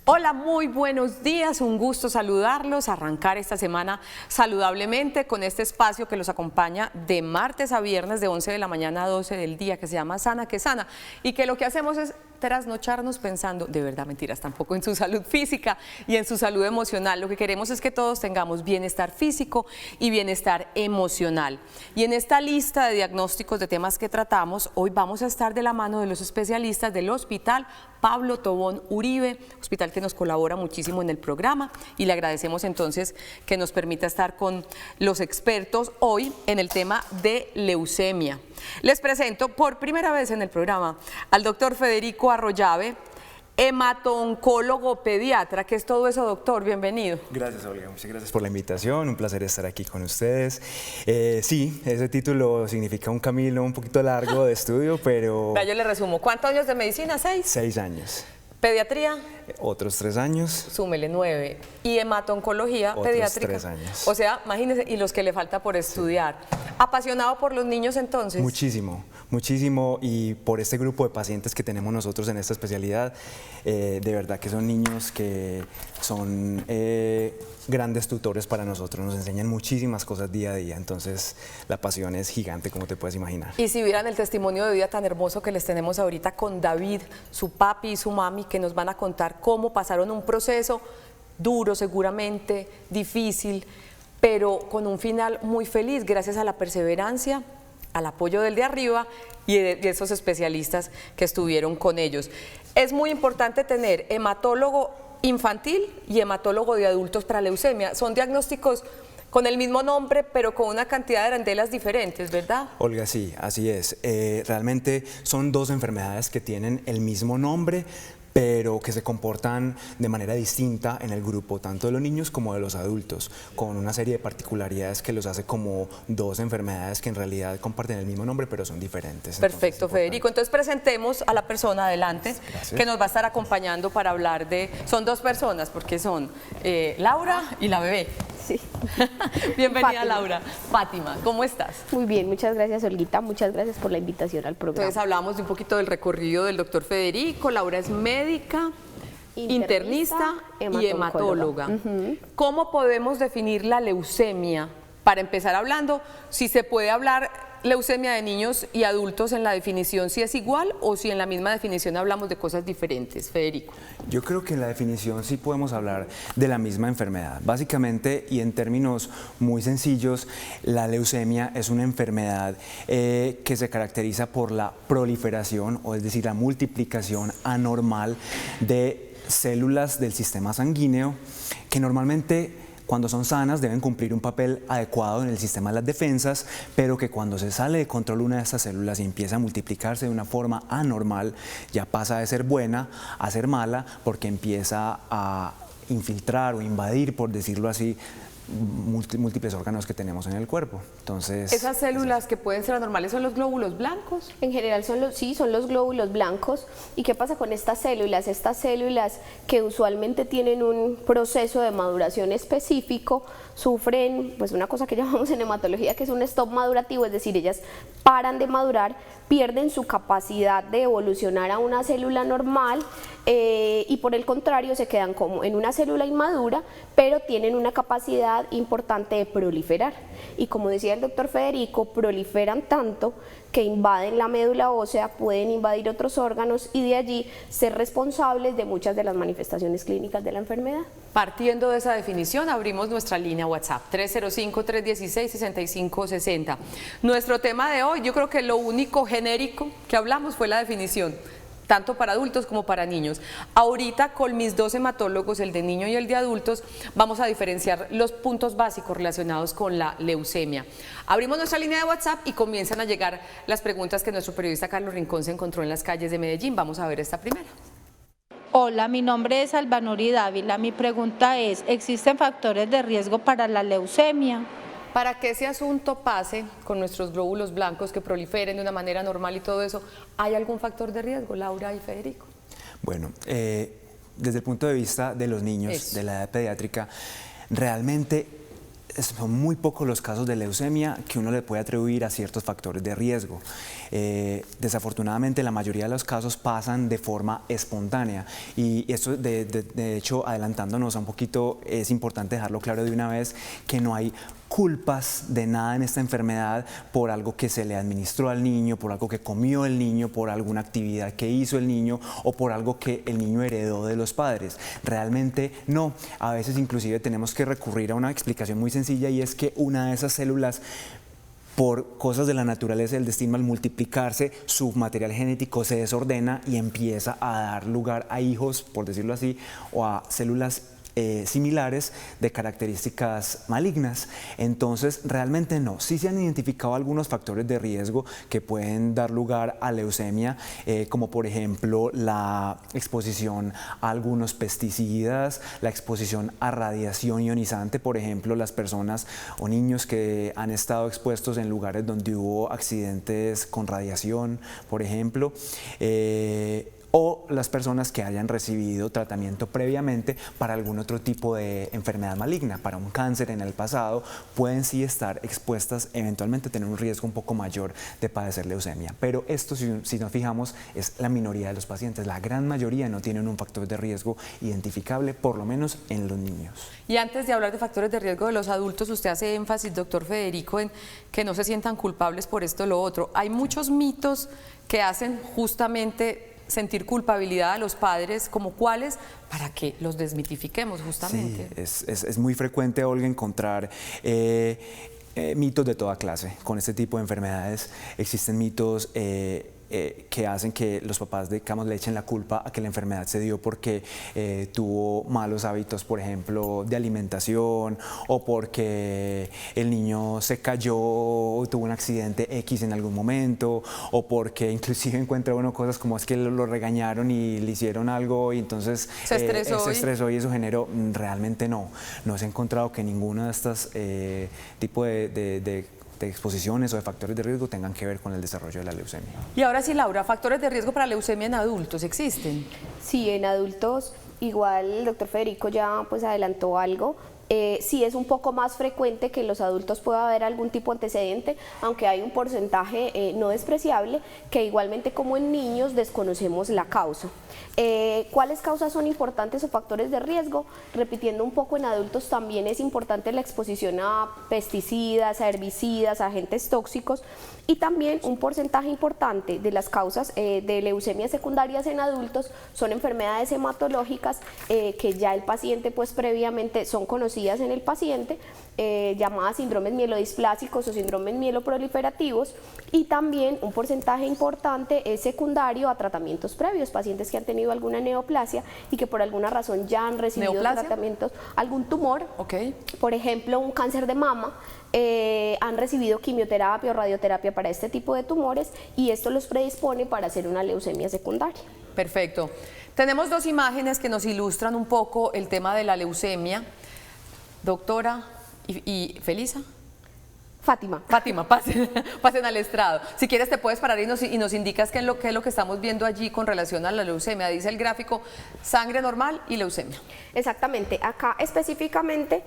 Hola, muy buenos días, un gusto saludarlos, arrancar esta semana saludablemente con este espacio que los acompaña de martes a viernes de 11 de la mañana a 12 del día, que se llama Sana que Sana, y que lo que hacemos es trasnocharnos pensando, de verdad mentiras, tampoco en su salud física y en su salud emocional. Lo que queremos es que todos tengamos bienestar físico y bienestar emocional. Y en esta lista de diagnósticos de temas que tratamos, hoy vamos a estar de la mano de los especialistas del Hospital Pablo Tobón Uribe, hospital que nos colabora muchísimo en el programa, y le agradecemos entonces que nos permita estar con los expertos hoy en el tema de leucemia. Les presento por primera vez en el programa al doctor Federico Arroyave, hemato-oncólogo pediatra. ¿Qué es todo eso, doctor? Bienvenido. Gracias, Olga. Muchas gracias por la invitación. Un placer estar aquí con ustedes. Sí, ese título significa un camino un poquito largo de estudio, pero... Yo le resumo. ¿Cuántos años de medicina? 6. 6 años. ¿Pediatría? Otros 3 años. Súmele 9. ¿Y hemato-oncología otros pediátrica? 3 años. O sea, imagínense, y los que le falta por estudiar. Sí. ¿Apasionado por los niños entonces? Muchísimo, muchísimo, y por este grupo de pacientes que tenemos nosotros en esta especialidad, de verdad que son niños que son grandes tutores para nosotros, nos enseñan muchísimas cosas día a día, entonces la pasión es gigante, como te puedes imaginar. Y si vieran el testimonio de vida tan hermoso que les tenemos ahorita con David, su papi y su mami, que nos van a contar cómo pasaron un proceso duro seguramente, difícil, pero con un final muy feliz gracias a la perseverancia, al apoyo del de arriba y de esos especialistas que estuvieron con ellos. Es muy importante tener hematólogo infantil y hematólogo de adultos para leucemia. Son diagnósticos con el mismo nombre, pero con una cantidad de arandelas diferentes, ¿verdad? Olga, sí, así es. Realmente son 2 enfermedades que tienen el mismo nombre, pero que se comportan de manera distinta en el grupo, tanto de los niños como de los adultos, con una serie de particularidades que los hace como 2 enfermedades que en realidad comparten el mismo nombre, pero son diferentes. Perfecto, Federico. Entonces presentemos a la persona adelante. Gracias. Que nos va a estar acompañando para hablar de... Son 2 personas, porque son Laura y la bebé. Sí. Bienvenida, Fátima. Laura. Fátima, ¿cómo estás? Muy bien, muchas gracias, Olguita. Muchas gracias por la invitación al programa. Entonces hablamos de un poquito del recorrido del doctor Federico. Laura es médica, internista y hematóloga. ¿Cómo podemos definir la leucemia? Para empezar hablando, si se puede hablar leucemia de niños y adultos en la definición, si es igual o si en la misma definición hablamos de cosas diferentes, Federico. Yo creo que en la definición sí podemos hablar de la misma enfermedad. Básicamente, y en términos muy sencillos, la leucemia es una enfermedad que se caracteriza por la proliferación, o es decir, la multiplicación anormal de células del sistema sanguíneo que normalmente, cuando son sanas, deben cumplir un papel adecuado en el sistema de las defensas, pero que cuando se sale de control una de estas células y empieza a multiplicarse de una forma anormal, ya pasa de ser buena a ser mala, porque empieza a infiltrar o invadir, por decirlo así, múltiples órganos que tenemos en el cuerpo. Entonces, ¿esas células que pueden ser anormales son los glóbulos blancos? En general son los glóbulos blancos. ¿Y qué pasa con estas células? Estas células que usualmente tienen un proceso de maduración específico sufren pues una cosa que llamamos en hematología que es un stop madurativo, es decir, ellas paran de madurar, pierden su capacidad de evolucionar a una célula normal y por el contrario se quedan como en una célula inmadura, pero tienen una capacidad importante de proliferar. Y como decía el doctor Federico, proliferan tanto que invaden la médula ósea, pueden invadir otros órganos y de allí ser responsables de muchas de las manifestaciones clínicas de la enfermedad. Partiendo de esa definición, abrimos nuestra línea WhatsApp 305-316-6560. Nuestro tema de hoy, yo creo que lo único genérico que hablamos fue la definición, tanto para adultos como para niños. Ahorita con mis 2 hematólogos, el de niño y el de adultos, vamos a diferenciar los puntos básicos relacionados con la leucemia. Abrimos nuestra línea de WhatsApp y comienzan a llegar las preguntas que nuestro periodista Carlos Rincón se encontró en las calles de Medellín. Vamos a ver esta primera. Hola, mi nombre es Albanuri Dávila. Mi pregunta es, ¿existen factores de riesgo para la leucemia? Para que ese asunto pase con nuestros glóbulos blancos que proliferen de una manera normal y todo eso, ¿hay algún factor de riesgo, Laura y Federico? Bueno, desde el punto de vista de los niños, de la edad pediátrica, realmente son muy pocos los casos de leucemia que uno le puede atribuir a ciertos factores de riesgo. Desafortunadamente la mayoría de los casos pasan de forma espontánea y esto de hecho, adelantándonos un poquito, es importante dejarlo claro de una vez que no hay culpas de nada en esta enfermedad por algo que se le administró al niño, por algo que comió el niño, por alguna actividad que hizo el niño o por algo que el niño heredó de los padres. Realmente no. A veces inclusive tenemos que recurrir a una explicación muy sencilla y es que una de esas células, por cosas de la naturaleza del destino, al multiplicarse, su material genético se desordena y empieza a dar lugar a hijos, por decirlo así, o a células similares de características malignas. Entonces, realmente no. Sí se han identificado algunos factores de riesgo que pueden dar lugar a leucemia, como por ejemplo la exposición a algunos pesticidas, la exposición a radiación ionizante, por ejemplo, las personas o niños que han estado expuestos en lugares donde hubo accidentes con radiación, por ejemplo, o las personas que hayan recibido tratamiento previamente para algún otro tipo de enfermedad maligna, para un cáncer en el pasado, pueden sí estar expuestas, eventualmente tener un riesgo un poco mayor de padecer leucemia. Pero esto, si nos fijamos, es la minoría de los pacientes. La gran mayoría no tienen un factor de riesgo identificable, por lo menos en los niños. Y antes de hablar de factores de riesgo de los adultos, usted hace énfasis, doctor Federico, en que no se sientan culpables por esto o lo otro. Hay muchos mitos que hacen justamente sentir culpabilidad a los padres, como cuáles, para que los desmitifiquemos justamente. Sí, es muy frecuente, Olga, encontrar mitos de toda clase con este tipo de enfermedades. Existen mitos que hacen que los papás, digamos, le echen la culpa a que la enfermedad se dio porque tuvo malos hábitos, por ejemplo, de alimentación, o porque el niño se cayó o tuvo un accidente X en algún momento, o porque inclusive encuentra uno cosas como es que lo regañaron y le hicieron algo y entonces se estresó y eso generó. Realmente no se ha encontrado que ninguno de estos tipos de exposiciones o de factores de riesgo tengan que ver con el desarrollo de la leucemia. Y ahora sí, Laura, ¿factores de riesgo para leucemia en adultos existen? Sí, en adultos igual el doctor Federico ya pues adelantó algo. Sí es un poco más frecuente que en los adultos pueda haber algún tipo de antecedente, aunque hay un porcentaje no despreciable que igualmente como en niños desconocemos la causa. ¿Cuáles causas son importantes o factores de riesgo? Repitiendo un poco, en adultos también es importante la exposición a pesticidas, a herbicidas, a agentes tóxicos, y también un porcentaje importante de las causas de leucemias secundarias en adultos son enfermedades hematológicas que ya el paciente pues previamente son conocidas en el paciente, llamadas síndromes mielodisplásicos o síndromes mieloproliferativos, y también un porcentaje importante es secundario a tratamientos previos, pacientes que han tenido alguna neoplasia y que por alguna razón ya han recibido tratamientos, algún tumor, por ejemplo un cáncer de mama, han recibido quimioterapia o radioterapia para este tipo de tumores y esto los predispone para hacer una leucemia secundaria. Perfecto. Tenemos dos imágenes que nos ilustran un poco el tema de la leucemia. Doctora y Felisa. Fátima, pasen al estrado. Si quieres te puedes parar y nos indicas qué es lo que estamos viendo allí con relación a la leucemia. Dice el gráfico, sangre normal y leucemia. Exactamente, acá específicamente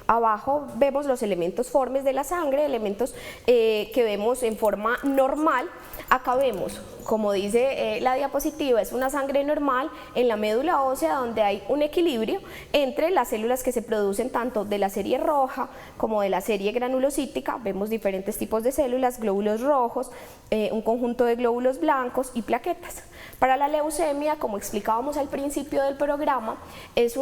abajo vemos los elementos formes de la sangre, elementos que vemos en forma normal. Acá vemos, como dice la diapositiva, es una sangre normal en la médula ósea donde hay un equilibrio entre las células que se producen tanto de la serie roja como de la serie granulocítica. Vemos diferentes tipos de células, glóbulos rojos, un conjunto de glóbulos blancos y plaquetas. Para la leucemia, como explicábamos al principio del programa, es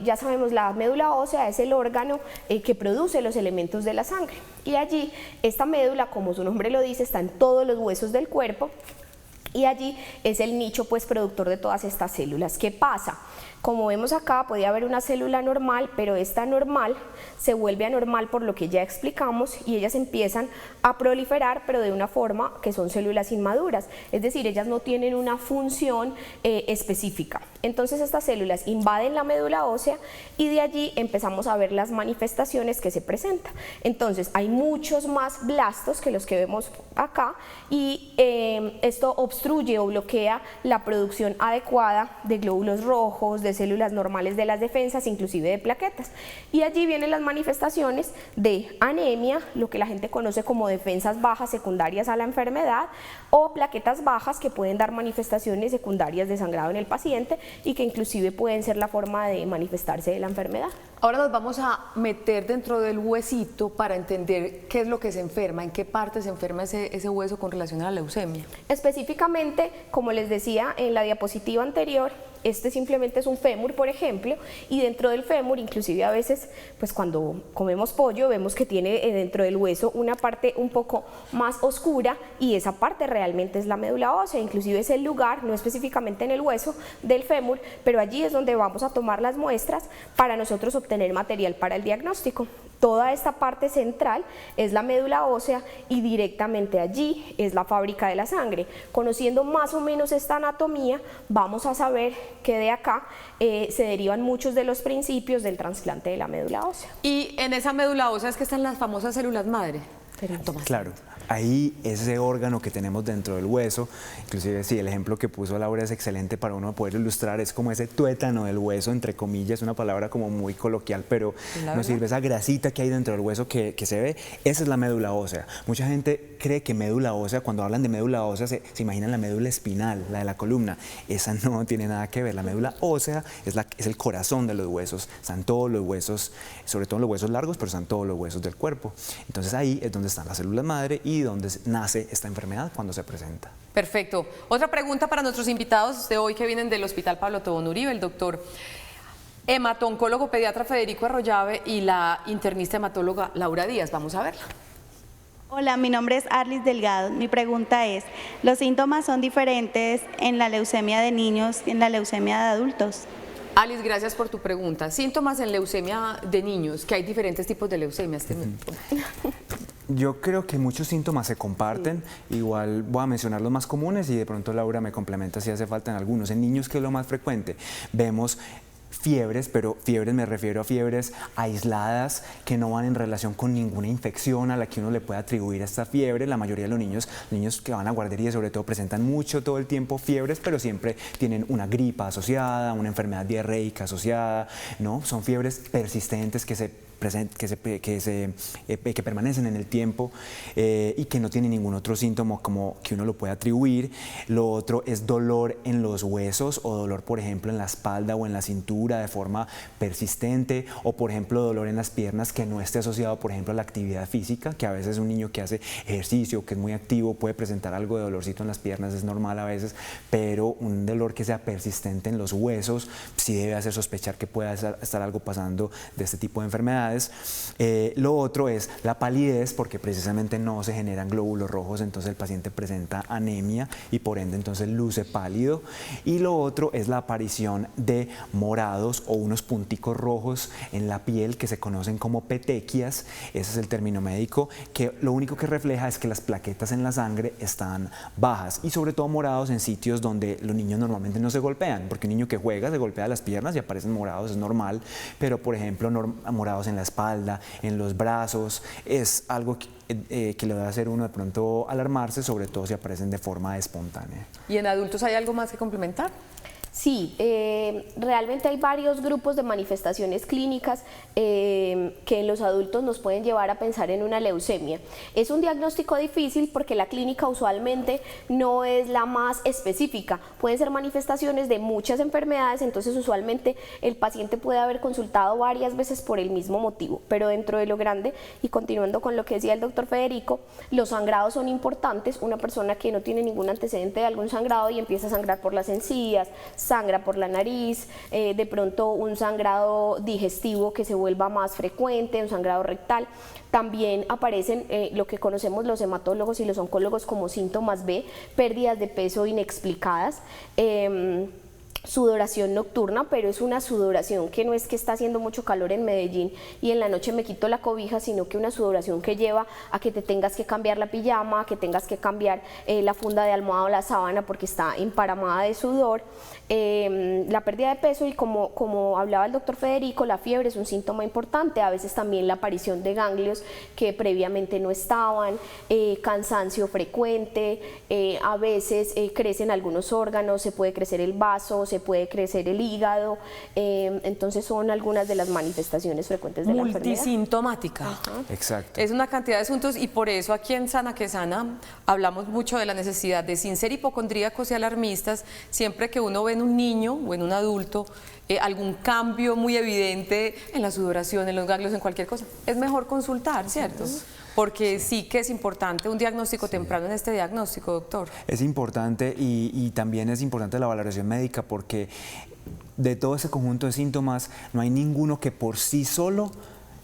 ya sabemos, la médula ósea es el órgano que produce los elementos de la sangre, y allí esta médula, como su nombre lo dice, está en todos los huesos del cuerpo y allí es el nicho pues productor de todas estas células. ¿Qué pasa? Como vemos acá, podía haber una célula normal, pero esta normal se vuelve anormal por lo que ya explicamos y ellas empiezan a proliferar, pero de una forma que son células inmaduras, es decir, ellas no tienen una función específica. Entonces estas células invaden la médula ósea y de allí empezamos a ver las manifestaciones que se presentan. Entonces hay muchos más blastos que los que vemos acá y esto obstruye obstruye o bloquea la producción adecuada de glóbulos rojos, de células normales de las defensas, inclusive de plaquetas. Y allí vienen las manifestaciones de anemia, lo que la gente conoce como defensas bajas secundarias a la enfermedad, o plaquetas bajas, que pueden dar manifestaciones secundarias de sangrado en el paciente y que inclusive pueden ser la forma de manifestarse de la enfermedad. Ahora nos vamos a meter dentro del huesito para entender qué es lo que se enferma, en qué parte se enferma ese hueso con relación a la leucemia. Específicamente, como les decía en la diapositiva anterior, este simplemente es un fémur, por ejemplo, y dentro del fémur, inclusive a veces, pues cuando comemos pollo, vemos que tiene dentro del hueso una parte un poco más oscura, y esa parte realmente es la médula ósea, inclusive es el lugar, no específicamente en el hueso del fémur, pero allí es donde vamos a tomar las muestras para nosotros obtener material para el diagnóstico. Toda esta parte central es la médula ósea y directamente allí es la fábrica de la sangre. Conociendo más o menos esta anatomía, vamos a saber que de acá se derivan muchos de los principios del trasplante de la médula ósea. Y en esa médula ósea es que están las famosas células madre. Claro, ahí ese órgano que tenemos dentro del hueso, inclusive sí, el ejemplo que puso Laura es excelente para uno poder ilustrar, es como ese tuétano del hueso, entre comillas, una palabra como muy coloquial, pero nos sirve esa grasita que hay dentro del hueso que se ve, esa es la médula ósea. Mucha gente cree que médula ósea, cuando hablan de médula ósea se imaginan la médula espinal, la de la columna, esa no tiene nada que ver, la médula ósea es el corazón de los huesos, están todos los huesos, sobre todo los huesos largos, pero están todos los huesos del cuerpo. Entonces ahí es donde están las células madre y donde nace esta enfermedad cuando se presenta. Perfecto. Otra pregunta para nuestros invitados de hoy que vienen del Hospital Pablo Tobón Uribe, el doctor hemato-oncólogo pediatra Federico Arroyave y la internista hematóloga Laura Díaz. Vamos a verla. Hola, mi nombre es Arlis Delgado. Mi pregunta es, ¿los síntomas son diferentes en la leucemia de niños y en la leucemia de adultos? Alice, gracias por tu pregunta. Síntomas en leucemia de niños, que hay diferentes tipos de leucemias. Yo creo que muchos síntomas se comparten, igual voy a mencionar los más comunes y de pronto Laura me complementa si hace falta en algunos. En niños, ¿qué es lo más frecuente? Vemos fiebres, pero fiebres me refiero a fiebres aisladas que no van en relación con ninguna infección a la que uno le puede atribuir esta fiebre. La mayoría de los niños que van a guardería sobre todo presentan mucho todo el tiempo fiebres, pero siempre tienen una gripa asociada, una enfermedad diarreica asociada, ¿no? Son fiebres persistentes que permanecen en el tiempo y que no tienen ningún otro síntoma como que uno lo puede atribuir. Lo otro es dolor en los huesos o dolor, por ejemplo, en la espalda o en la cintura de forma persistente, o por ejemplo dolor en las piernas que no esté asociado, por ejemplo, a la actividad física, que a veces un niño que hace ejercicio, que es muy activo, puede presentar algo de dolorcito en las piernas, es normal a veces, pero un dolor que sea persistente en los huesos sí debe hacer sospechar que pueda estar algo pasando de este tipo de enfermedades. Lo otro es la palidez, porque precisamente no se generan glóbulos rojos, entonces el paciente presenta anemia y por ende entonces luce pálido. Y lo otro es la aparición de morados o unos punticos rojos en la piel que se conocen como petequias, ese es el término médico, que lo único que refleja es que las plaquetas en la sangre están bajas y sobre todo morados en sitios donde los niños normalmente no se golpean, porque un niño que juega se golpea las piernas y aparecen morados, es normal, pero por ejemplo morados en la espalda, en los brazos, es algo que le va a hacer uno de pronto alarmarse, sobre todo si aparecen de forma espontánea. ¿Y en adultos hay algo más que complementar? Sí, realmente hay varios grupos de manifestaciones clínicas que en los adultos nos pueden llevar a pensar en una leucemia. Es un diagnóstico difícil porque la clínica usualmente no es la más específica. Pueden ser manifestaciones de muchas enfermedades, entonces usualmente el paciente puede haber consultado varias veces por el mismo motivo, pero dentro de lo grande, y continuando con lo que decía el doctor Federico, los sangrados son importantes. Una persona que no tiene ningún antecedente de algún sangrado y empieza a sangrar por las encías, sangra por la nariz, de pronto un sangrado digestivo que se vuelva más frecuente, un sangrado rectal. También aparecen lo que conocemos los hematólogos y los oncólogos como síntomas B, pérdidas de peso inexplicadas, sudoración nocturna, pero es una sudoración que no es que está haciendo mucho calor en Medellín y en la noche me quito la cobija, sino que una sudoración que lleva a que te tengas que cambiar la pijama, a que tengas que cambiar la funda de almohada o la sábana porque está emparamada de sudor. La pérdida de peso y como hablaba el doctor Federico, la fiebre es un síntoma importante, a veces también la aparición de ganglios que previamente no estaban, cansancio frecuente, a veces crecen algunos órganos, se puede crecer el vaso, se puede crecer el hígado, entonces son algunas de las manifestaciones frecuentes de la enfermedad. Multisintomática. Ajá. Exacto. Es una cantidad de asuntos y por eso aquí en Sana que Sana hablamos mucho de la necesidad de, sin ser hipocondríacos y alarmistas, siempre que uno ve en un niño o en un adulto algún cambio muy evidente en la sudoración, en los ganglios, en cualquier cosa, es mejor consultar, ¿cierto? Porque sí que es importante un diagnóstico temprano en este diagnóstico, doctor. Es importante y también es importante la valoración médica porque de todo ese conjunto de síntomas no hay ninguno que por sí solo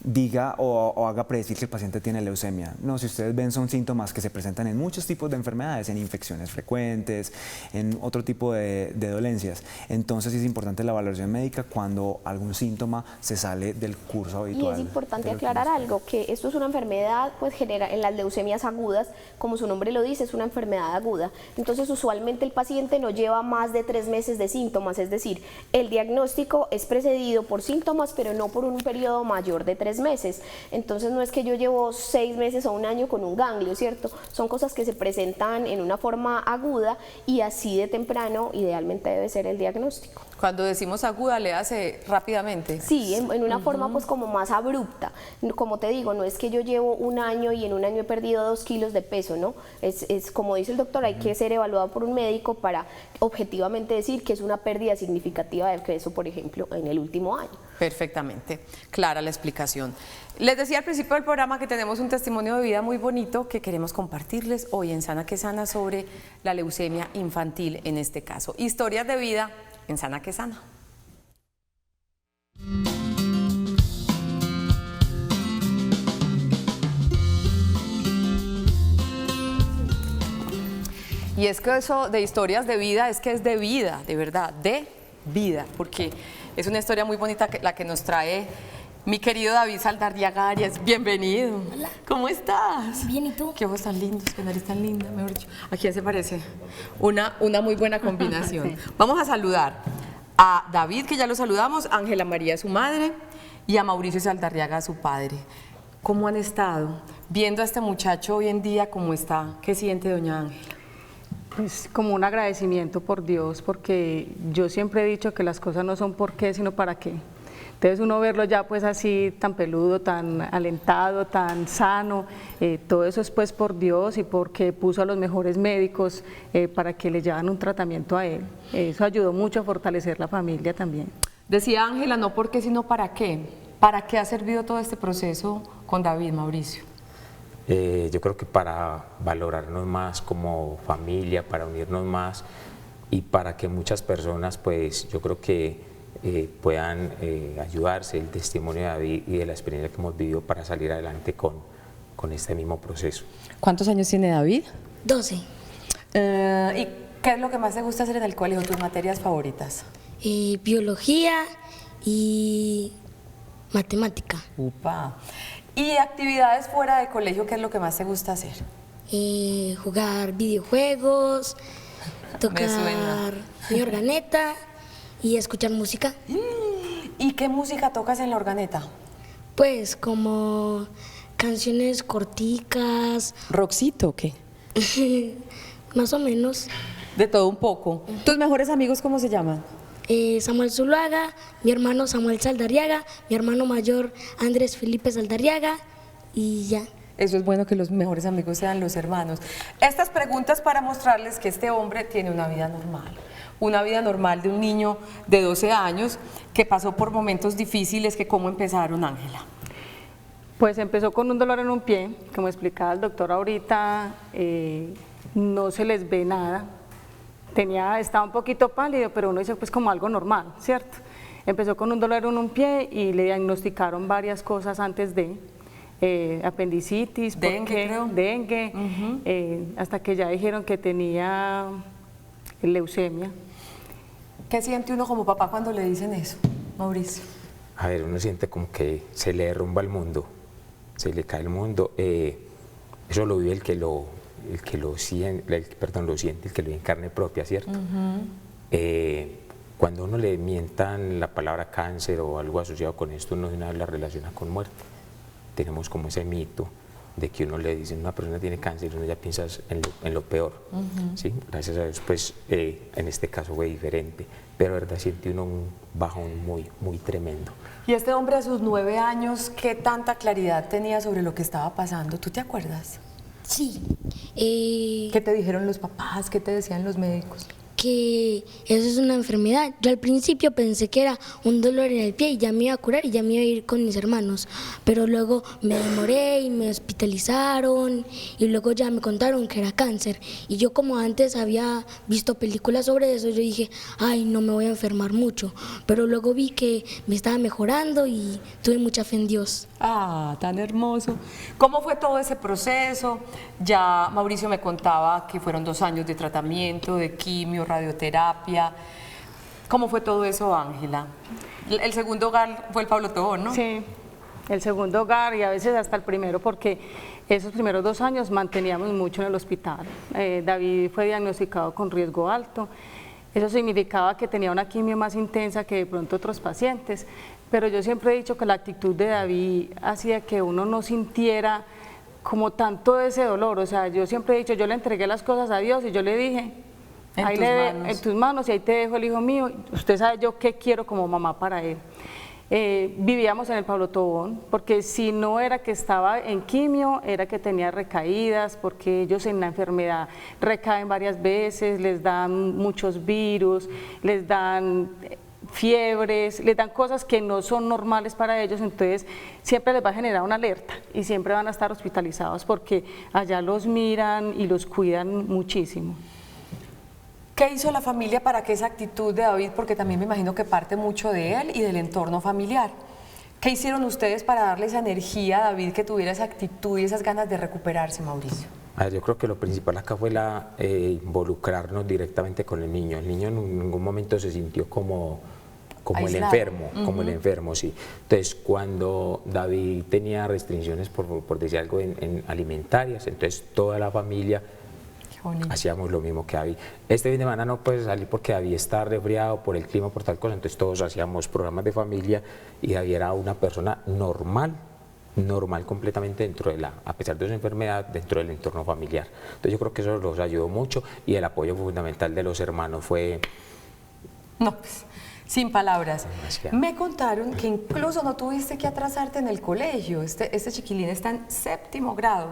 diga o haga predecir que el paciente tiene leucemia. No, si ustedes ven son síntomas que se presentan en muchos tipos de enfermedades, en infecciones frecuentes, en otro tipo de dolencias. Entonces es importante la valoración médica cuando algún síntoma se sale del curso habitual. Y es importante aclarar algo, que esto es una enfermedad pues genera en las leucemias agudas, como su nombre lo dice, es una enfermedad aguda. Entonces usualmente el paciente no lleva más de 3 meses de síntomas, es decir, el diagnóstico es precedido por síntomas, pero no por un periodo mayor de 3 meses. Entonces no es que yo llevo 6 meses o un año con un ganglio, ¿cierto? Son cosas que se presentan en una forma aguda y así de temprano idealmente debe ser el diagnóstico. Cuando decimos aguda, le hace rápidamente. Sí, en una forma pues como más abrupta. Como te digo, no es que yo llevo un año y en un año he perdido 2 kilos de peso, ¿no? Es como dice el doctor, hay que ser evaluado por un médico para objetivamente decir que es una pérdida significativa de peso, por ejemplo, en el último año. Perfectamente, clara la explicación. Les decía al principio del programa que tenemos un testimonio de vida muy bonito que queremos compartirles hoy en Sana que Sana sobre la leucemia infantil en este caso. Historias de vida en Sana que Sana. Y es que eso de historias de vida es que es de vida, de verdad, de vida, porque es una historia muy bonita la que nos trae mi querido David Saldarriaga Arias. Bienvenido. Hola. ¿Cómo estás? Bien, ¿y tú? Qué ojos tan lindos, qué nariz tan linda, mejor dicho. ¿A quién se parece? Una muy buena combinación. Vamos a saludar a David, que ya lo saludamos, a Ángela María, su madre, y a Mauricio Saldarriaga, su padre. ¿Cómo han estado viendo a este muchacho hoy en día cómo está? ¿Qué siente doña Ángela? Pues como un agradecimiento por Dios, porque yo siempre he dicho que las cosas no son por qué, sino para qué. Entonces uno verlo ya pues así tan peludo, tan alentado, tan sano, todo eso es pues por Dios y porque puso a los mejores médicos para que le llevaran un tratamiento a él. Eso ayudó mucho a fortalecer la familia también. Decía Ángela, no por qué, sino para qué. ¿Para qué ha servido todo este proceso con David, Mauricio? Yo creo que para valorarnos más como familia, para unirnos más y para que muchas personas, pues yo creo que puedan ayudarse el testimonio de David y de la experiencia que hemos vivido para salir adelante con este mismo proceso. ¿Cuántos años tiene David? 12. ¿Y qué es lo que más te gusta hacer en el colegio, tus materias favoritas? Biología y matemática. Upa. ¿Y actividades fuera de colegio, qué es lo que más te gusta hacer? Jugar videojuegos, Me tocar suena. mi organeta y escuchar música. ¿Y qué música tocas en la organeta? Pues como canciones corticas, ¿Roxito o qué? más o menos. De todo un poco. ¿Tus mejores amigos cómo se llaman? Samuel Zuluaga, mi hermano Samuel Saldarriaga, mi hermano mayor Andrés Felipe Saldarriaga y ya. Eso es bueno que los mejores amigos sean los hermanos. Estas preguntas para mostrarles que este hombre tiene una vida normal de un niño de 12 años que pasó por momentos difíciles. Que ¿cómo empezaron, Ángela? Pues empezó con un dolor en un pie, como explicaba el doctor ahorita, no se les ve nada. Estaba un poquito pálido, pero uno dice pues como algo normal, ¿cierto? Empezó con un dolor en un pie y le diagnosticaron varias cosas antes de apendicitis, dengue, hasta que ya dijeron que tenía leucemia. ¿Qué siente uno como papá cuando le dicen eso, Mauricio? A ver, uno siente como que se le derrumba el mundo, se le cae el mundo. Eso lo vive el que lo siente, lo siente, el que lo vive en carne propia, ¿cierto? Cuando uno le mientan la palabra cáncer o algo asociado con esto, uno de una vez la relaciona con muerte. Tenemos como ese mito de que uno le dice una persona tiene cáncer y uno ya piensa en lo peor. ¿Sí? Gracias a Dios, pues en este caso fue diferente, pero de verdad siente uno un bajón muy, muy tremendo. Y este hombre a sus 9 años, ¿qué tanta claridad tenía sobre lo que estaba pasando? ¿Tú te acuerdas? Sí. ¿Qué te dijeron los papás? ¿Qué te decían los médicos? Que eso es una enfermedad. Yo al principio pensé que era un dolor en el pie y ya me iba a curar y ya me iba a ir con mis hermanos, pero luego me demoré y me hospitalizaron y luego ya me contaron que era cáncer y yo como antes había visto películas sobre eso, yo dije, ay, no me voy a enfermar mucho, pero luego vi que me estaba mejorando y tuve mucha fe en Dios. Ah, tan hermoso. ¿Cómo fue todo ese proceso? Ya Mauricio me contaba que fueron 2 años de tratamiento, de quimio, radioterapia. ¿Cómo fue todo eso, Ángela? El segundo hogar fue el Pablo Tobón, ¿no? Sí, el segundo hogar y a veces hasta el primero, porque esos primeros 2 años manteníamos mucho en el hospital. David fue diagnosticado con riesgo alto. Eso significaba que tenía una quimio más intensa que de pronto otros pacientes, pero yo siempre he dicho que la actitud de David hacía que uno no sintiera como tanto ese dolor. O sea, yo siempre he dicho, yo le entregué las cosas a Dios y yo le dije, en tus manos y ahí te dejo el hijo mío, usted sabe yo qué quiero como mamá para él. Vivíamos en el Pablo Tobón, porque si no era que estaba en quimio, era que tenía recaídas, porque ellos en la enfermedad recaen varias veces, les dan muchos virus, les dan fiebres, les dan cosas que no son normales para ellos, entonces siempre les va a generar una alerta y siempre van a estar hospitalizados porque allá los miran y los cuidan muchísimo. ¿Qué hizo la familia para que esa actitud de David, porque también me imagino que parte mucho de él y del entorno familiar? ¿Qué hicieron ustedes para darle esa energía a David, que tuviera esa actitud y esas ganas de recuperarse, Mauricio? A ver, yo creo que lo principal acá fue involucrarnos directamente con el niño. El niño en ningún momento se sintió como el enfermo, como el enfermo, sí. Entonces, cuando David tenía restricciones, por decir algo, en alimentarias, entonces toda la familia hacíamos lo mismo que David. Este fin de semana no puede salir porque David está resfriado por el clima, por tal cosa, entonces todos hacíamos programas de familia y David era una persona normal completamente a pesar de su enfermedad, dentro del entorno familiar. Entonces yo creo que eso los ayudó mucho y el apoyo fundamental de los hermanos fue... No, pues, sin palabras. Me contaron que incluso no tuviste que atrasarte en el colegio. Este chiquilín está en 7º grado.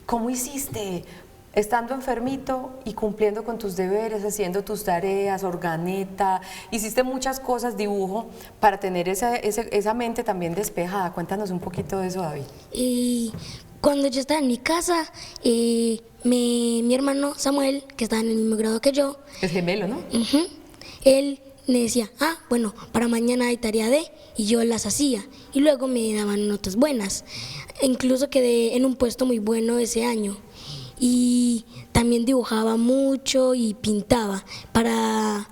¿Cómo hiciste? Estando enfermito y cumpliendo con tus deberes, haciendo tus tareas, organeta, hiciste muchas cosas, dibujo, para tener esa mente también despejada. Cuéntanos un poquito de eso, David. Y cuando yo estaba en mi casa, mi hermano Samuel, que estaba en el mismo grado que yo, Es gemelo, ¿no? Él me decía, bueno, para mañana hay tarea de, y yo las hacía, y luego me daban notas buenas. Incluso quedé en un puesto muy bueno ese año. Y también dibujaba mucho y pintaba para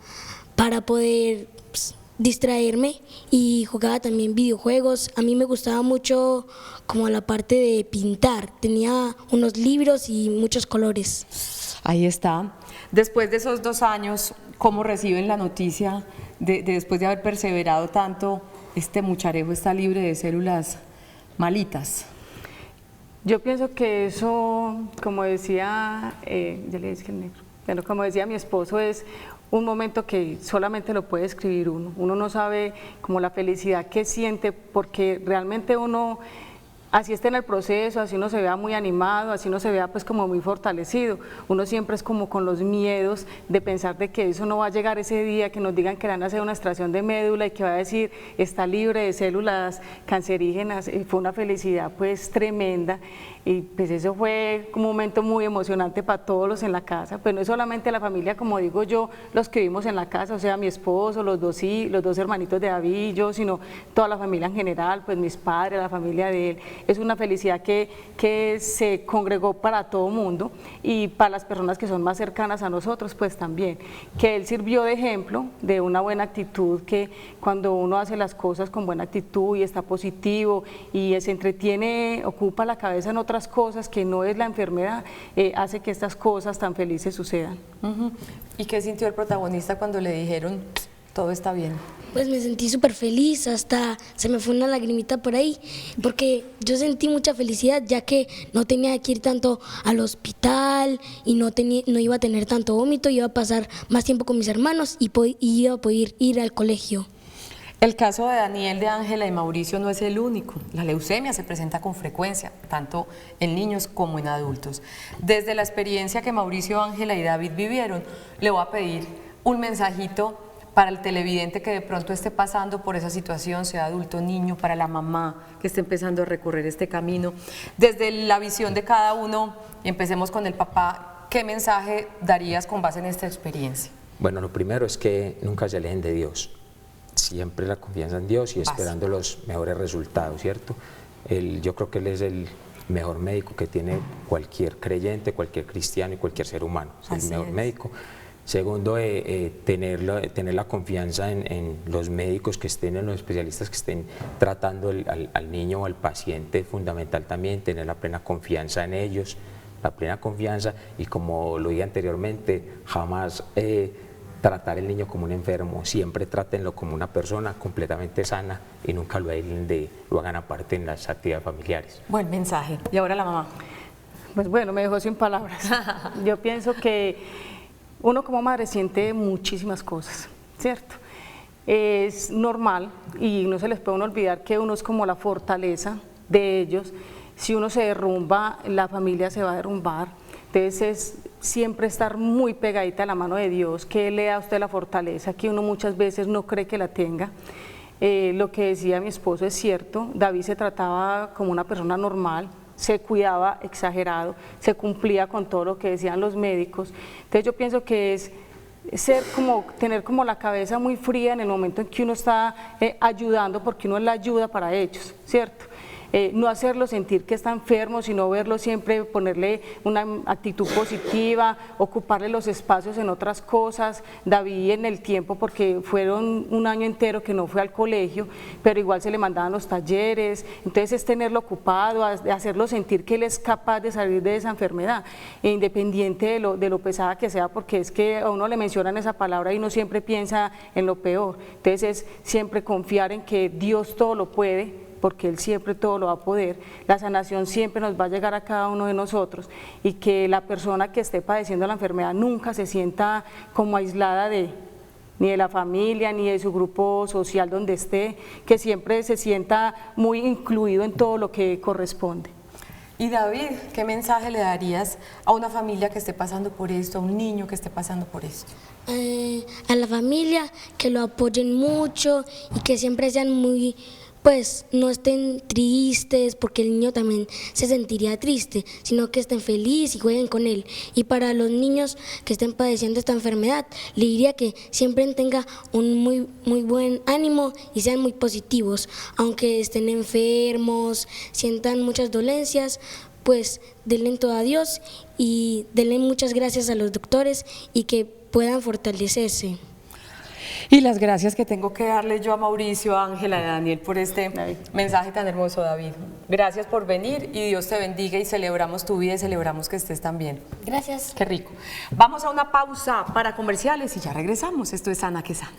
poder distraerme, y jugaba también videojuegos. A mí me gustaba mucho como la parte de pintar, tenía unos libros y muchos colores. Ahí está. Después de esos 2 años, ¿cómo reciben la noticia de después de haber perseverado tanto, este mucharejo está libre de células malitas? Yo pienso que eso, como decía, ya le dije el negro, pero como decía mi esposo, es un momento que solamente lo puede escribir uno. Uno no sabe como la felicidad que siente, porque realmente uno, así esté en el proceso, así uno se vea muy animado, así uno se vea pues como muy fortalecido, uno siempre es como con los miedos de pensar de que eso no va a llegar ese día, que nos digan que le van a hacer una extracción de médula y que va a decir está libre de células cancerígenas. Fue una felicidad pues tremenda. Y pues eso fue un momento muy emocionante para todos los en la casa, pues no es solamente la familia, como digo yo, los que vivimos en la casa, o sea, mi esposo, los dos hermanitos de David y yo, sino toda la familia en general, pues mis padres, la familia de él. es una felicidad que se congregó para todo mundo y para las personas que son más cercanas a nosotros, pues también, que él sirvió de ejemplo de una buena actitud, que cuando uno hace las cosas con buena actitud y está positivo y se entretiene, ocupa la cabeza en otras cosas que no es la enfermedad, hace que estas cosas tan felices sucedan. ¿Y qué sintió el protagonista cuando le dijeron todo está bien? Pues me sentí súper feliz, hasta se me fue una lagrimita por ahí, porque yo sentí mucha felicidad ya que no tenía que ir tanto al hospital y no iba a tener tanto vómito, iba a pasar más tiempo con mis hermanos y iba a poder ir al colegio. El caso de Daniel, de Ángela y Mauricio no es el único. La leucemia se presenta con frecuencia, tanto en niños como en adultos. Desde la experiencia que Mauricio, Ángela y David vivieron, le voy a pedir un mensajito para el televidente que de pronto esté pasando por esa situación, sea adulto, niño, para la mamá que esté empezando a recorrer este camino. Desde la visión de cada uno, empecemos con el papá, ¿qué mensaje darías con base en esta experiencia? Bueno, lo primero es que nunca se alejen de Dios. Siempre la confianza en Dios y esperando los mejores resultados, ¿cierto? Yo creo que Él es el mejor médico que tiene cualquier creyente, cualquier cristiano y cualquier ser humano. Es el mejor médico. Segundo, tener la confianza en los médicos que estén, en los especialistas que estén tratando al niño o al paciente, es fundamental también tener la plena confianza en ellos, la plena confianza y como lo dije anteriormente, jamás tratar al niño como un enfermo, siempre trátenlo como una persona completamente sana y nunca lo hagan aparte en las actividades familiares. Buen mensaje. ¿Y ahora la mamá? Pues bueno, me dejó sin palabras. Yo pienso que uno como madre siente muchísimas cosas, ¿cierto? Es normal y no se les puede olvidar que uno es como la fortaleza de ellos. Si uno se derrumba, la familia se va a derrumbar. Entonces es siempre estar muy pegadita a la mano de Dios, que Él le da a usted la fortaleza que uno muchas veces no cree que la tenga. Lo que decía mi esposo es cierto, David se trataba como una persona normal, se cuidaba exagerado, se cumplía con todo lo que decían los médicos. Entonces yo pienso que es tener como la cabeza muy fría en el momento en que uno está ayudando, porque uno es la ayuda para ellos, ¿cierto? No hacerlo sentir que está enfermo, sino verlo siempre, ponerle una actitud positiva, ocuparle los espacios en otras cosas. David en el tiempo, porque fueron un año entero que no fue al colegio, pero igual se le mandaban los talleres, entonces es tenerlo ocupado, hacerlo sentir que él es capaz de salir de esa enfermedad, independiente de lo pesada que sea, porque es que a uno le mencionan esa palabra y uno siempre piensa en lo peor. Entonces es siempre confiar en que Dios todo lo puede, porque Él siempre todo lo va a poder, la sanación siempre nos va a llegar a cada uno de nosotros y que la persona que esté padeciendo la enfermedad nunca se sienta como aislada ni de la familia, ni de su grupo social donde esté, que siempre se sienta muy incluido en todo lo que corresponde. Y David, ¿qué mensaje le darías a una familia que esté pasando por esto, a un niño que esté pasando por esto? A la familia, que lo apoyen mucho y que siempre sean pues no estén tristes, porque el niño también se sentiría triste, sino que estén felices y jueguen con él. Y para los niños que estén padeciendo esta enfermedad, le diría que siempre tengan un muy buen ánimo y sean muy positivos, aunque estén enfermos, sientan muchas dolencias, pues denle todo a Dios y denle muchas gracias a los doctores y que puedan fortalecerse. Y las gracias que tengo que darle yo a Mauricio, a Ángela y a Daniel por este mensaje tan hermoso, David. Gracias por venir y Dios te bendiga y celebramos tu vida y celebramos que estés tan bien. Gracias. Qué rico. Vamos a una pausa para comerciales y ya regresamos. Esto es Sana que Sana.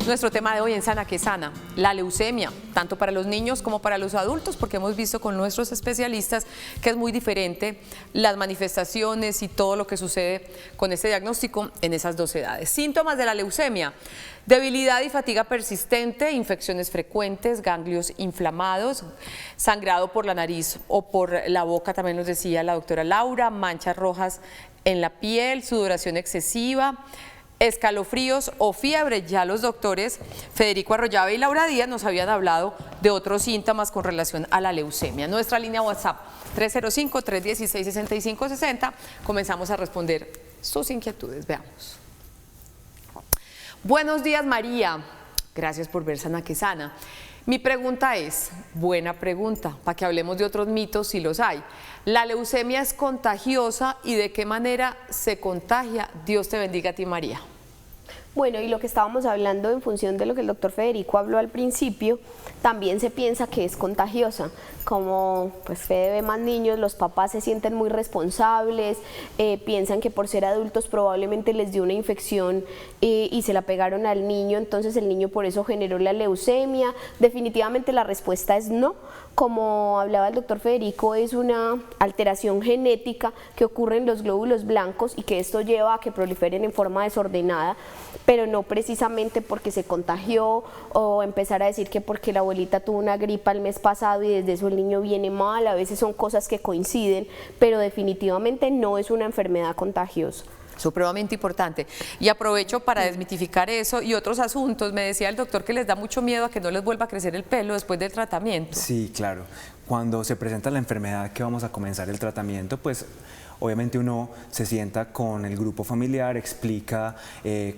Nuestro tema de hoy en Sana que Sana, la leucemia, tanto para los niños como para los adultos, porque hemos visto con nuestros especialistas que es muy diferente las manifestaciones y todo lo que sucede con este diagnóstico en esas dos edades. Síntomas de la leucemia: debilidad y fatiga persistente, infecciones frecuentes, ganglios inflamados, sangrado por la nariz o por la boca, también nos decía la doctora Laura, manchas rojas en la piel, sudoración excesiva, escalofríos o fiebre. Ya los doctores Federico Arroyave y Laura Díaz nos habían hablado de otros síntomas con relación a la leucemia. Nuestra línea WhatsApp 305-316-6560. Comenzamos a responder sus inquietudes. Veamos. Buenos días, María. Gracias por ver Sana que Sana. Mi pregunta es, buena pregunta, para que hablemos de otros mitos si los hay. ¿La leucemia es contagiosa y de qué manera se contagia? Dios te bendiga a ti, María. Bueno, y lo que estábamos hablando en función de lo que el doctor Federico habló al principio, también se piensa que es contagiosa. Como pues Fede ve más niños, los papás se sienten muy responsables, piensan que por ser adultos probablemente les dio una infección y se la pegaron al niño, entonces el niño por eso generó la leucemia. Definitivamente la respuesta es no. Como hablaba el doctor Federico, es una alteración genética que ocurre en los glóbulos blancos y que esto lleva a que proliferen en forma desordenada, pero no precisamente porque se contagió o empezar a decir que porque la abuelita tuvo una gripa el mes pasado y desde eso el niño viene mal. A veces son cosas que coinciden, pero definitivamente no es una enfermedad contagiosa. Supremamente importante. Y aprovecho para desmitificar eso y otros asuntos. Me decía el doctor que les da mucho miedo a que no les vuelva a crecer el pelo después del tratamiento. Sí, claro. Cuando se presenta la enfermedad que vamos a comenzar el tratamiento, pues obviamente uno se sienta con el grupo familiar, explica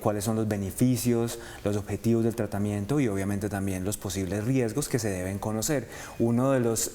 cuáles son los beneficios, los objetivos del tratamiento y obviamente también los posibles riesgos que se deben conocer. Uno de los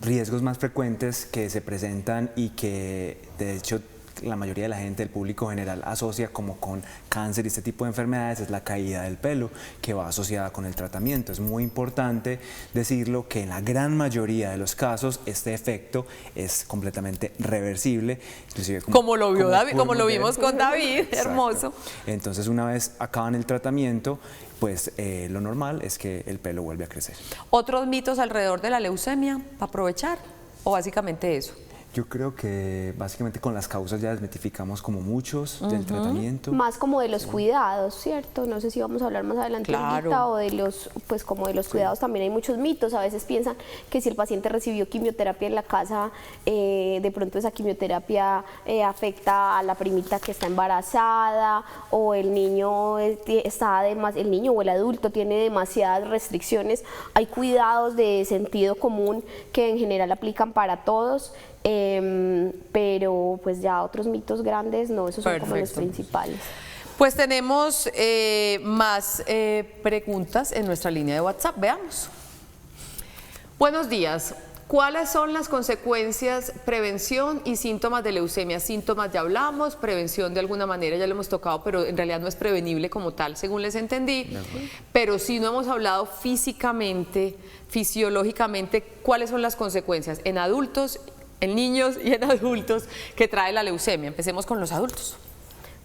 riesgos más frecuentes que se presentan y que de hecho la mayoría de la gente, el público general, asocia como con cáncer y este tipo de enfermedades es la caída del pelo, que va asociada con el tratamiento. Es muy importante decirlo que en la gran mayoría de los casos este efecto es completamente reversible, inclusive como lo vio David, como lo vimos con David, hermoso. Entonces una vez acaban el tratamiento, pues lo normal es que el pelo vuelve a crecer. ¿Otros mitos alrededor de la leucemia para aprovechar o básicamente eso? Yo creo que básicamente con las causas ya desmitificamos como muchos del tratamiento. Más como de los cuidados, ¿cierto? No sé si vamos a hablar más adelante ahorita, o de los, pues como de los cuidados también hay muchos mitos. A veces piensan que si el paciente recibió quimioterapia en la casa, de pronto esa quimioterapia afecta a la primita que está embarazada, o el niño el niño o el adulto tiene demasiadas restricciones. Hay cuidados de sentido común que en general aplican para todos. Pero pues ya otros mitos grandes no, esos son como los principales. Pues tenemos más preguntas en nuestra línea de WhatsApp, veamos. Buenos días, ¿cuáles son las consecuencias, prevención y síntomas de leucemia? Síntomas ya hablamos, prevención de alguna manera ya lo hemos tocado, pero en realidad no es prevenible como tal, según les entendí, pero sí no hemos hablado físicamente, fisiológicamente, cuáles son las consecuencias en adultos, en niños y en adultos que trae la leucemia. Empecemos con los adultos.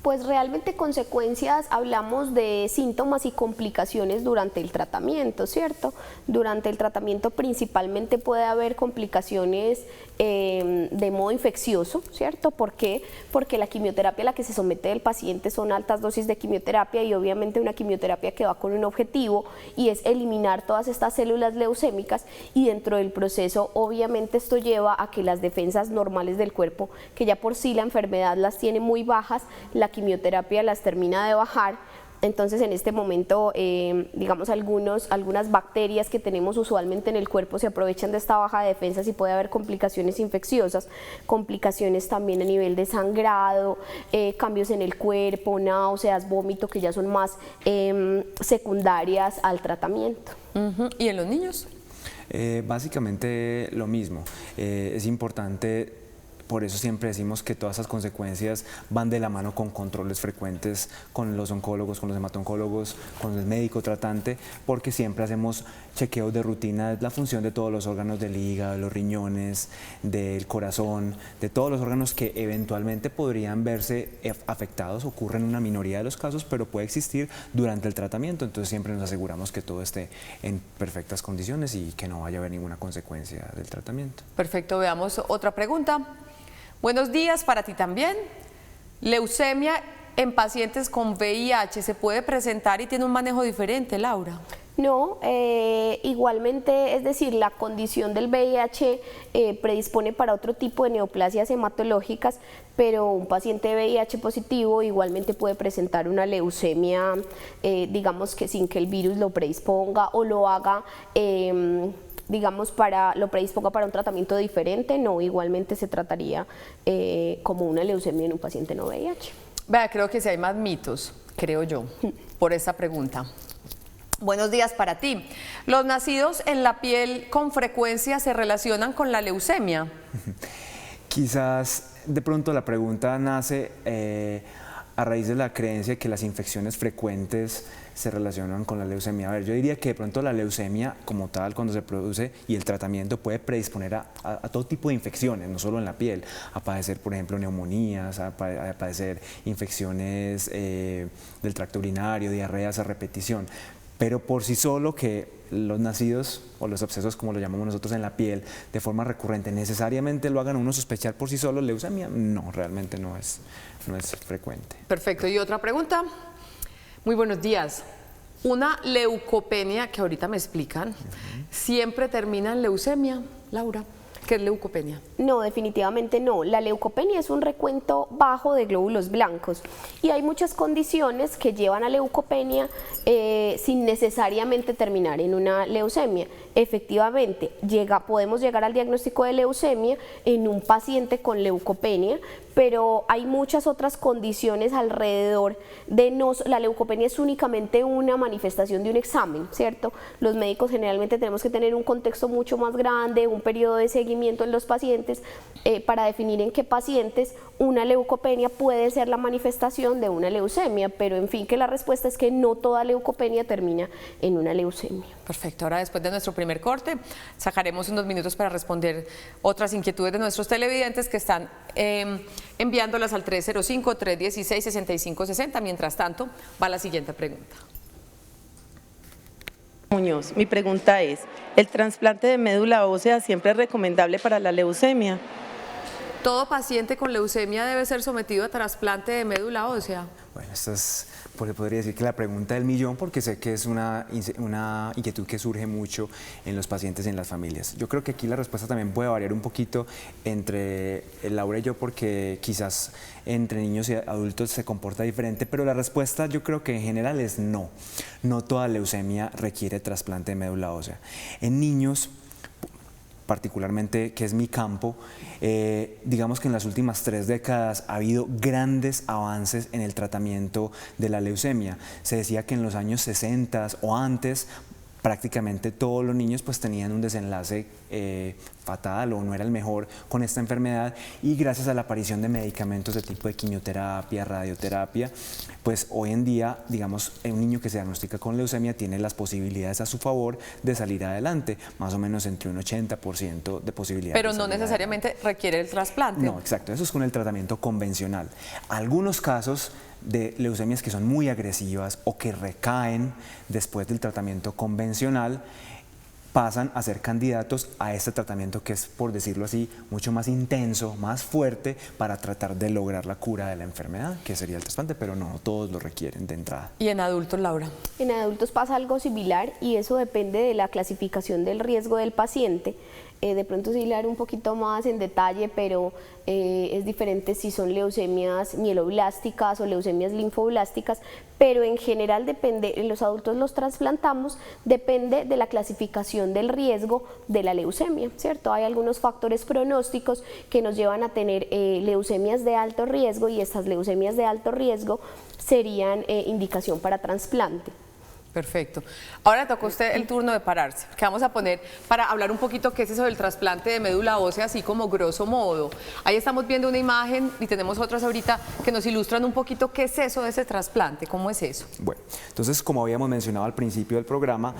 Pues realmente consecuencias, hablamos de síntomas y complicaciones durante el tratamiento, ¿cierto? Durante el tratamiento principalmente puede haber complicaciones de modo infeccioso, ¿cierto? ¿Por qué? Porque la quimioterapia a la que se somete el paciente son altas dosis de quimioterapia y obviamente una quimioterapia que va con un objetivo y es eliminar todas estas células leucémicas, y dentro del proceso obviamente esto lleva a que las defensas normales del cuerpo, que ya por sí la enfermedad las tiene muy bajas, la quimioterapia las termina de bajar. Entonces en este momento, digamos, algunas bacterias que tenemos usualmente en el cuerpo se aprovechan de esta baja de defensas y puede haber complicaciones infecciosas, complicaciones también a nivel de sangrado, cambios en el cuerpo, náuseas, vómito, que ya son más secundarias al tratamiento. ¿Y en los niños? Básicamente lo mismo. Es importante. Por eso siempre decimos que todas esas consecuencias van de la mano con controles frecuentes con los oncólogos, con los hematoncólogos, con el médico tratante, porque siempre hacemos chequeos de rutina de la función de todos los órganos del hígado, de los riñones, del corazón, de todos los órganos que eventualmente podrían verse afectados. Ocurre en una minoría de los casos, pero puede existir durante el tratamiento. Entonces siempre nos aseguramos que todo esté en perfectas condiciones y que no vaya a haber ninguna consecuencia del tratamiento. Perfecto, veamos otra pregunta. Buenos días, para ti también. ¿Leucemia en pacientes con VIH se puede presentar y tiene un manejo diferente, Laura? No, igualmente, es decir, la condición del VIH predispone para otro tipo de neoplasias hematológicas, pero un paciente VIH positivo igualmente puede presentar una leucemia, digamos que sin que el virus lo predisponga o lo haga digamos, lo predisponga para un tratamiento diferente, no, igualmente se trataría como una leucemia en un paciente no VIH. Vea, creo que sí hay más mitos, creo yo, por esta pregunta. Buenos días para ti. ¿Los nacidos en la piel con frecuencia se relacionan con la leucemia? Quizás de pronto la pregunta nace a raíz de la creencia de que las infecciones frecuentes se relacionan con la leucemia. A ver, yo diría que de pronto la leucemia como tal, cuando se produce y el tratamiento puede predisponer a todo tipo de infecciones, no solo en la piel, a padecer, por ejemplo, neumonías, a padecer infecciones del tracto urinario, diarreas a repetición. Pero por sí solo que los nacidos o los abscesos, como lo llamamos nosotros en la piel, de forma recurrente, necesariamente lo hagan uno sospechar por sí solo leucemia, no, realmente no es frecuente. Perfecto. Y otra pregunta. Muy buenos días. Una leucopenia, que ahorita me explican, ¿siempre termina en leucemia, Laura? ¿Qué es leucopenia? No, definitivamente no. La leucopenia es un recuento bajo de glóbulos blancos y hay muchas condiciones que llevan a leucopenia sin necesariamente terminar en una leucemia. Efectivamente, podemos llegar al diagnóstico de leucemia en un paciente con leucopenia, pero hay muchas otras condiciones alrededor de la leucopenia es únicamente una manifestación de un examen, ¿cierto? Los médicos generalmente tenemos que tener un contexto mucho más grande, un periodo de seguimiento en los pacientes para definir en qué pacientes una leucopenia puede ser la manifestación de una leucemia, pero en fin, que la respuesta es que no toda leucopenia termina en una leucemia. Perfecto, ahora después de nuestro primer corte sacaremos unos minutos para responder otras inquietudes de nuestros televidentes que están enviándolas al 305-316-6560. Mientras tanto, va la siguiente pregunta. Muñoz, mi pregunta es, ¿el trasplante de médula ósea siempre es recomendable para la leucemia? ¿Todo paciente con leucemia debe ser sometido a trasplante de médula ósea? Bueno, esta es, podría decir que la pregunta del millón, porque sé que es una inquietud que surge mucho en los pacientes y en las familias. Yo creo que aquí la respuesta también puede variar un poquito entre Laura y yo, porque quizás entre niños y adultos se comporta diferente, pero la respuesta yo creo que en general es no. No toda leucemia requiere trasplante de médula ósea. En niños, particularmente, que es mi campo, digamos que en las últimas 3 décadas ha habido grandes avances en el tratamiento de la leucemia. Se decía que en los años 60 o antes prácticamente todos los niños pues tenían un desenlace fatal o no era el mejor con esta enfermedad, y gracias a la aparición de medicamentos de tipo de quimioterapia, radioterapia, pues hoy en día, digamos, un niño que se diagnostica con leucemia tiene las posibilidades a su favor de salir adelante, más o menos entre un 80% de posibilidades. Pero no necesariamente requiere el trasplante. No, exacto, eso es con el tratamiento convencional. Algunos casos de leucemias que son muy agresivas o que recaen después del tratamiento convencional pasan a ser candidatos a este tratamiento que es, por decirlo así, mucho más intenso, más fuerte para tratar de lograr la cura de la enfermedad, que sería el trasplante, pero no todos lo requieren de entrada. ¿Y en adultos, Laura? En adultos pasa algo similar y eso depende de la clasificación del riesgo del paciente. De pronto sí hablar un poquito más en detalle, pero es diferente si son leucemias mieloblásticas o leucemias linfoblásticas, pero en general depende, en los adultos los trasplantamos, depende de la clasificación del riesgo de la leucemia, ¿cierto? Hay algunos factores pronósticos que nos llevan a tener leucemias de alto riesgo, y estas leucemias de alto riesgo serían indicación para trasplante. Perfecto. Ahora le toca a usted el turno de pararse, que vamos a poner para hablar un poquito qué es eso del trasplante de médula ósea, así como grosso modo. Ahí estamos viendo una imagen y tenemos otras ahorita que nos ilustran un poquito qué es eso de ese trasplante, cómo es eso. Bueno, entonces, como habíamos mencionado al principio del programa,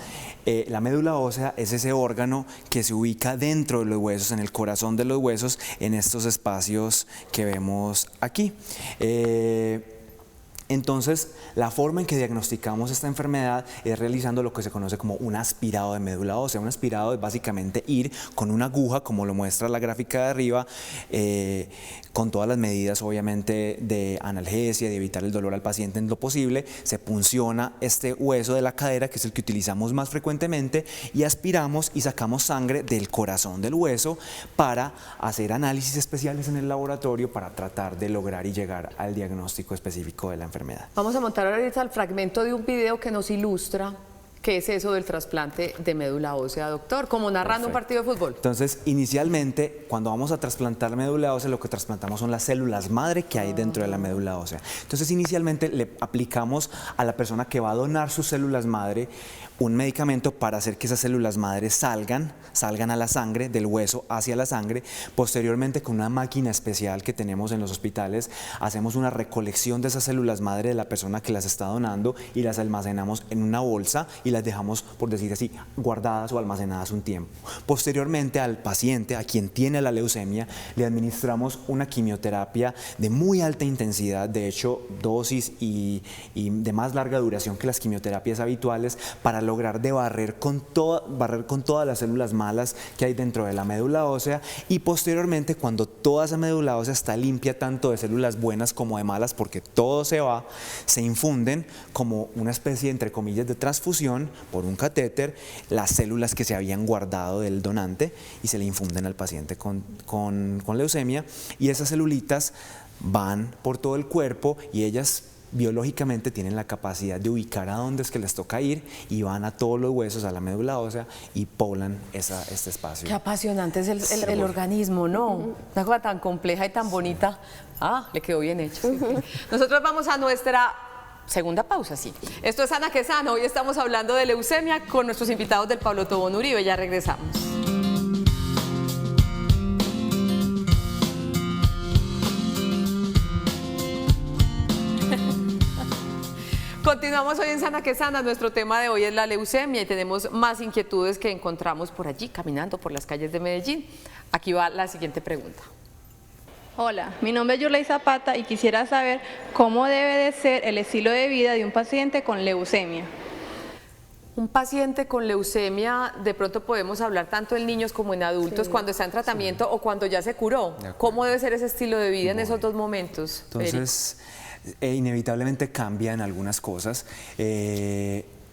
la médula ósea es ese órgano que se ubica dentro de los huesos, en el corazón de los huesos, en estos espacios que vemos aquí. Entonces, la forma en que diagnosticamos esta enfermedad es realizando lo que se conoce como un aspirado de médula ósea. Un aspirado es básicamente ir con una aguja, como lo muestra la gráfica de arriba, con todas las medidas obviamente de analgesia, de evitar el dolor al paciente en lo posible. Se punciona este hueso de la cadera, que es el que utilizamos más frecuentemente, y aspiramos y sacamos sangre del corazón del hueso para hacer análisis especiales en el laboratorio para tratar de lograr y llegar al diagnóstico específico de la enfermedad. Vamos a montar ahorita el fragmento de un video que nos ilustra ¿Qué es eso del trasplante de médula ósea, doctor? Como narrando un partido de fútbol. Entonces, inicialmente, cuando vamos a trasplantar médula ósea, lo que trasplantamos son las células madre que hay dentro de la médula ósea. Entonces, inicialmente le aplicamos a la persona que va a donar sus células madre un medicamento para hacer que esas células madre salgan a la sangre, del hueso hacia la sangre. Posteriormente, con una máquina especial que tenemos en los hospitales, hacemos una recolección de esas células madre de la persona que las está donando y las almacenamos en una bolsa y las dejamos, por decir así, guardadas o almacenadas un tiempo. Posteriormente, al paciente, a quien tiene la leucemia, le administramos una quimioterapia de muy alta intensidad, de hecho, dosis y de más larga duración que las quimioterapias habituales, para lograr barrer con todas las células malas que hay dentro de la médula ósea, y posteriormente, cuando toda esa médula ósea está limpia tanto de células buenas como de malas, porque todo se va, se infunden como una especie, entre comillas, de transfusión por un catéter las células que se habían guardado del donante y se le infunden al paciente con leucemia, y esas celulitas van por todo el cuerpo y ellas biológicamente tienen la capacidad de ubicar a dónde es que les toca ir y van a todos los huesos, a la médula ósea, y poblan este espacio. Qué apasionante es el organismo, ¿no? Una cosa tan compleja y tan bonita. Ah, le quedó bien hecho. Nosotros vamos a nuestra segunda pausa, sí. Esto es Sana que Sana. Hoy estamos hablando de leucemia con nuestros invitados del Pablo Tobón Uribe. Ya regresamos. Continuamos hoy en Sana que Sana. Nuestro tema de hoy es la leucemia y tenemos más inquietudes que encontramos por allí, caminando por las calles de Medellín. Aquí va la siguiente pregunta. Hola, mi nombre es Yurley Zapata y quisiera saber cómo debe de ser el estilo de vida de un paciente con leucemia. Un paciente con leucemia, de pronto podemos hablar tanto en niños como en adultos, cuando está en tratamiento o cuando ya se curó. ¿Cómo debe ser ese estilo de vida en esos dos momentos? Entonces, inevitablemente cambian algunas cosas.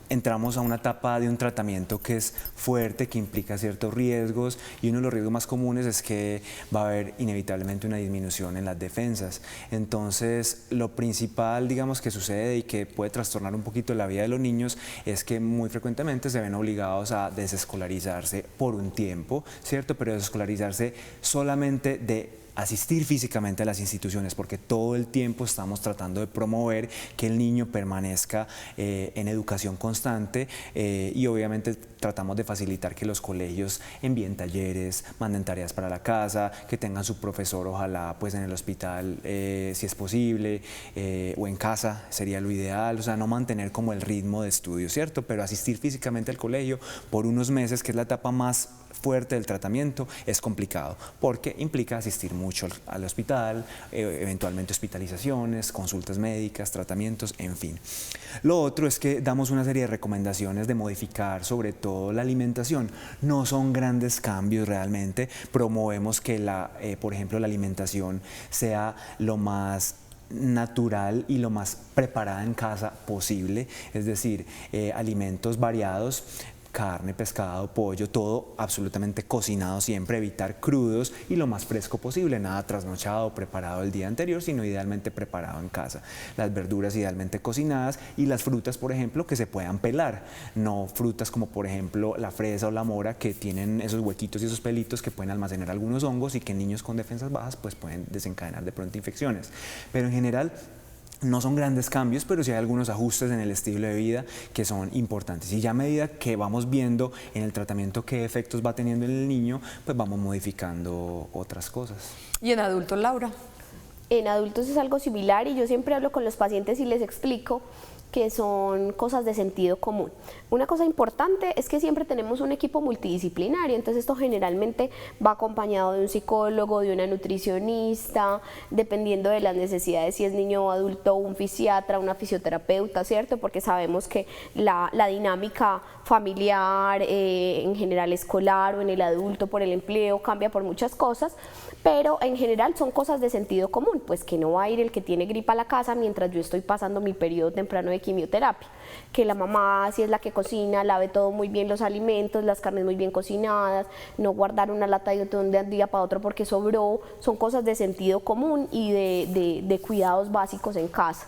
Entramos a una etapa de un tratamiento que es fuerte, que implica ciertos riesgos, y uno de los riesgos más comunes es que va a haber inevitablemente una disminución en las defensas. Entonces, lo principal, digamos, que sucede y que puede trastornar un poquito la vida de los niños es que muy frecuentemente se ven obligados a desescolarizarse por un tiempo, ¿cierto? Pero desescolarizarse solamente de asistir físicamente a las instituciones, porque todo el tiempo estamos tratando de promover que el niño permanezca en educación constante, y obviamente tratamos de facilitar que los colegios envíen talleres, manden tareas para la casa, que tengan su profesor, ojalá pues en el hospital si es posible, o en casa sería lo ideal, o sea, no mantener como el ritmo de estudio, ¿cierto? Pero asistir físicamente al colegio por unos meses, que es la etapa más fuerte del tratamiento, es complicado porque implica asistir mucho al hospital, eventualmente hospitalizaciones, consultas médicas, tratamientos, en fin. Lo otro es que damos una serie de recomendaciones de modificar sobre todo la alimentación. No son grandes cambios realmente, promovemos que por ejemplo, la alimentación sea lo más natural y lo más preparada en casa posible, es decir, alimentos variados, carne, pescado, pollo, todo absolutamente cocinado siempre, evitar crudos y lo más fresco posible, nada trasnochado o preparado el día anterior, sino idealmente preparado en casa. Las verduras idealmente cocinadas y las frutas, por ejemplo, que se puedan pelar, no frutas como por ejemplo la fresa o la mora, que tienen esos huequitos y esos pelitos que pueden almacenar algunos hongos y que en niños con defensas bajas pues pueden desencadenar de pronto infecciones. Pero en general no son grandes cambios, pero sí hay algunos ajustes en el estilo de vida que son importantes. Y ya a medida que vamos viendo en el tratamiento qué efectos va teniendo en el niño, pues vamos modificando otras cosas. ¿Y en adultos, Laura? En adultos es algo similar, y yo siempre hablo con los pacientes y les explico que son cosas de sentido común. Una cosa importante es que siempre tenemos un equipo multidisciplinario, entonces esto generalmente va acompañado de un psicólogo, de una nutricionista, dependiendo de las necesidades, si es niño o adulto, un fisiatra, una fisioterapeuta, ¿cierto? Porque sabemos que la dinámica familiar, en general escolar o en el adulto por el empleo, cambia por muchas cosas, pero en general son cosas de sentido común, pues que no va a ir el que tiene gripa a la casa mientras yo estoy pasando mi periodo temprano de quimioterapia, que la mamá, si es la que cocina, lave todo muy bien los alimentos, las carnes muy bien cocinadas, no guardar una lata de un día para otro porque sobró. Son cosas de sentido común y de cuidados básicos en casa.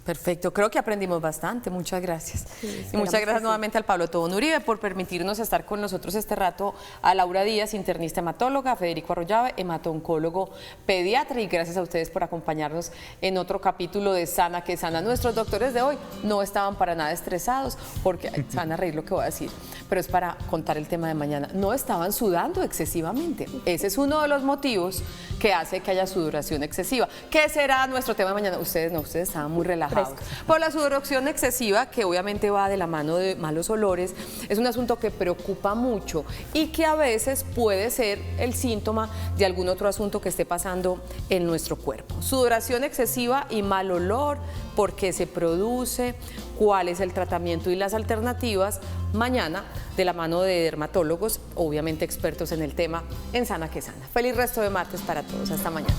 Perfecto, creo que aprendimos bastante, muchas gracias. Y muchas gracias nuevamente al Pablo Tobón Uribe por permitirnos estar con nosotros este rato, a Laura Díaz, internista hematóloga, a Federico Arroyave, hematoncólogo pediatra, y gracias a ustedes por acompañarnos en otro capítulo de Sana que Sana. Nuestros doctores de hoy no estaban para nada estresados, porque se van a reír lo que voy a decir, pero es para contar el tema de mañana. No estaban sudando excesivamente. Ese es uno de los motivos que hace que haya sudoración excesiva. ¿Qué será nuestro tema de mañana? Ustedes no, ustedes estaban muy relajados. Por la sudoración excesiva, que obviamente va de la mano de malos olores, es un asunto que preocupa mucho y que a veces puede ser el síntoma de algún otro asunto que esté pasando en nuestro cuerpo. Sudoración excesiva y mal olor, ¿por qué se produce? ¿Cuál es el tratamiento y las alternativas? Mañana, de la mano de dermatólogos, obviamente expertos en el tema, en Sana que Sana. Feliz resto de martes para todos. Hasta mañana.